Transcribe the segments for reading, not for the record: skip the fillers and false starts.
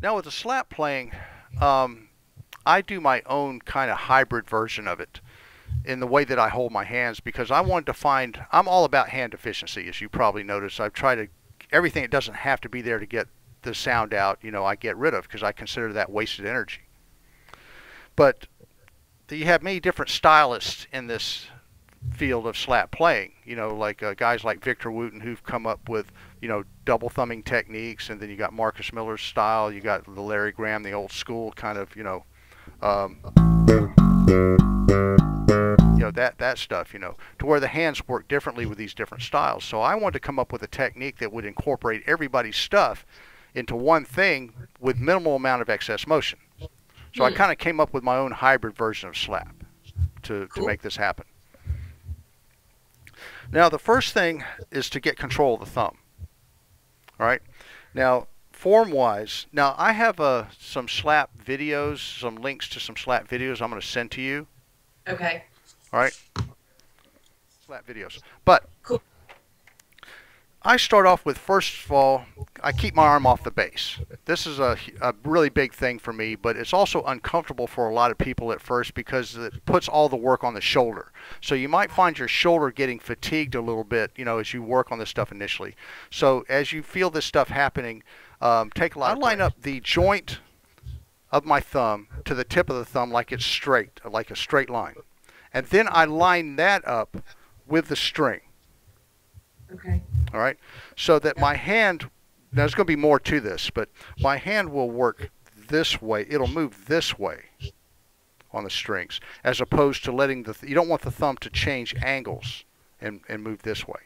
Now with the slap playing, I do my own kind of hybrid version of it in the way that I hold my hands, because I wanted to find, I'm all about hand efficiency, as you probably noticed. I've tried to, everything that doesn't have to be there to get the sound out, you know, I get rid of, because I consider that wasted energy. But you have many different stylists in this field of slap playing, you know, like guys like Victor Wooten, who've come up with, you know, double thumbing techniques, and then you got Marcus Miller's style, you got the Larry Graham, the old school kind of, you know, that stuff, you know, to where the hands work differently with these different styles. So I wanted to come up with a technique that would incorporate everybody's stuff into one thing with minimal amount of excess motion. So I kind of came up with my own hybrid version of slap to make this happen. Now the first thing is to get control of the thumb. All right. Now form-wise, now I have some slap videos, some links to some slap videos I'm going to send to you. Okay. All right. Slap videos. But cool. I start off with, first of all, I keep my arm off the base. This is a really big thing for me, but it's also uncomfortable for a lot of people at first because it puts all the work on the shoulder. So you might find your shoulder getting fatigued a little bit, you know, as you work on this stuff initially. So as you feel this stuff happening, take a lot. I line up the joint of my thumb to the tip of the thumb like it's straight, like a straight line. And then I line that up with the string. Okay. All right, so that my hand, now there's going to be more to this, but my hand will work this way. It'll move this way on the strings, as opposed to letting you don't want the thumb to change angles and move this way.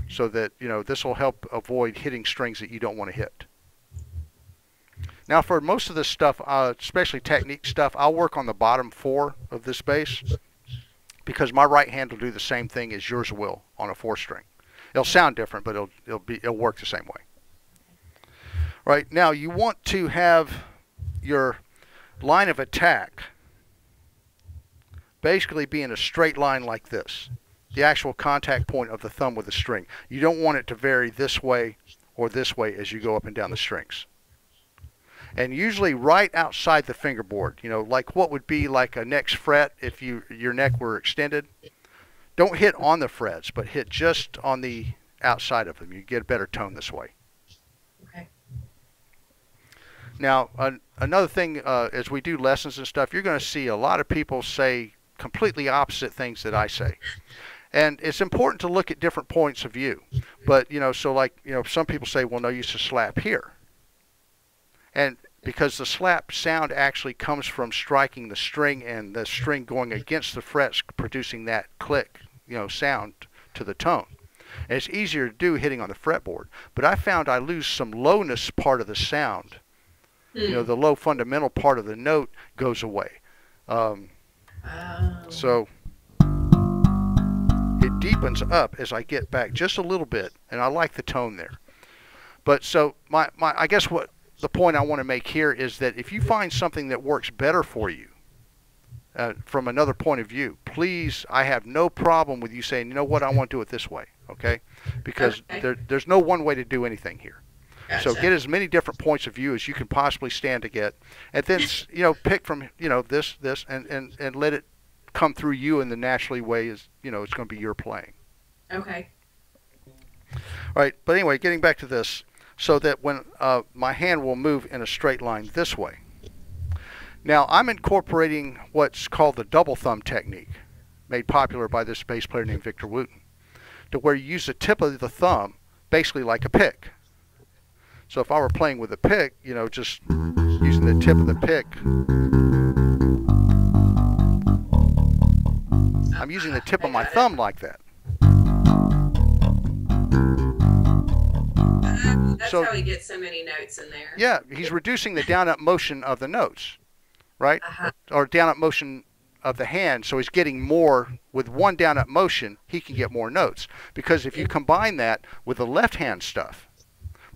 So that, you know, this will help avoid hitting strings that you don't want to hit. Now for most of this stuff, especially technique stuff, I'll work on the bottom 4 of this bass, because my right hand will do the same thing as yours will on a 4-string. It'll sound different, but it'll work the same way. Right, now you want to have your line of attack basically be in a straight line like this, the actual contact point of the thumb with the string. You don't want it to vary this way or this way as you go up and down the strings. And usually right outside the fingerboard, you know, like what would be like a next fret if your neck were extended. Don't hit on the frets, but hit just on the outside of them. You get a better tone this way. Okay. Now, another thing, as we do lessons and stuff, you're going to see a lot of people say completely opposite things that I say. And it's important to look at different points of view. But, you know, so like, you know, some people say, well, no use to slap here. And because the slap sound actually comes from striking the string and the string going against the frets, producing that click, you know, sound to the tone. And it's easier to do hitting on the fretboard. But I found I lose some lowness part of the sound. You know, the low fundamental part of the note goes away. So it deepens up as I get back just a little bit, and I like the tone there. But so I guess what the point I want to make here is that if you find something that works better for you from another point of view, please, I have no problem with you saying, you know what, I want to do it this way, okay? Because there's no one way to do anything here. Gotcha. So get as many different points of view as you can possibly stand to get, and then, you know, pick from, you know, this, and let it come through you in the naturally way is, you know, it's going to be your playing. Okay. All right, but anyway, getting back to this, so that when my hand will move in a straight line this way. Now I'm incorporating what's called the double thumb technique, made popular by this bass player named Victor Wooten, to where you use the tip of the thumb basically like a pick. So if I were playing with a pick, you know, just using the tip of the pick, I'm using the tip of my thumb like that. That's So, how he gets so many notes in there. yeah, he's reducing the down-up motion of the notes, right? Or down-up motion of the hand, so he's getting more. With one down-up motion, he can get more notes. Because if you combine that with the left-hand stuff,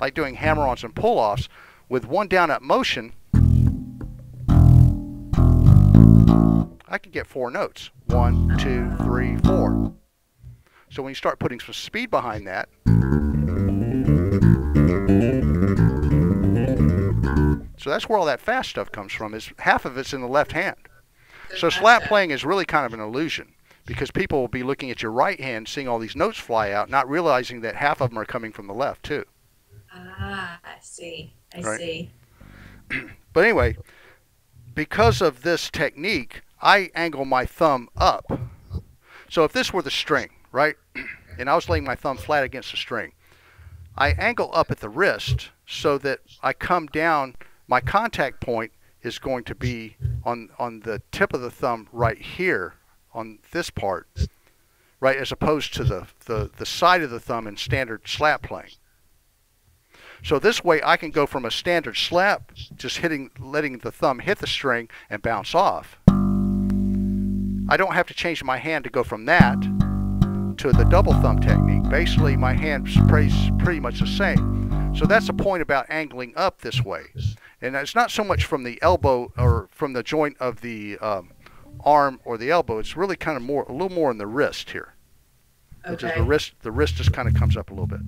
like doing hammer-ons and pull-offs, with one down-up motion, I can get 4 notes. 1, 2, 3, 4. So when you start putting some speed behind that, So that's where all that fast stuff comes from. Is half of it's in the left hand. The So fast slap stuff. playing is really kind of an illusion, because people will be looking at your right hand, seeing all these notes fly out, not realizing that half of them are coming from the left too. Ah, I see. I Right. see. But anyway, because of this technique, I angle my thumb up. So if this were the string, right, and I was laying my thumb flat against the string, I angle up at the wrist so that I come down. My contact point is going to be on the tip of the thumb right here on this part, right, as opposed to the side of the thumb in standard slap playing. So this way I can go from a standard slap, just letting the thumb hit the string and bounce off. I don't have to change my hand to go from that to the double thumb technique. Basically, my hand sprays pretty much the same. So that's the point about angling up this way. And it's not so much from the elbow or from the joint of the arm or the elbow. It's really kind of a little more in the wrist here. Okay. The wrist just kind of comes up a little bit.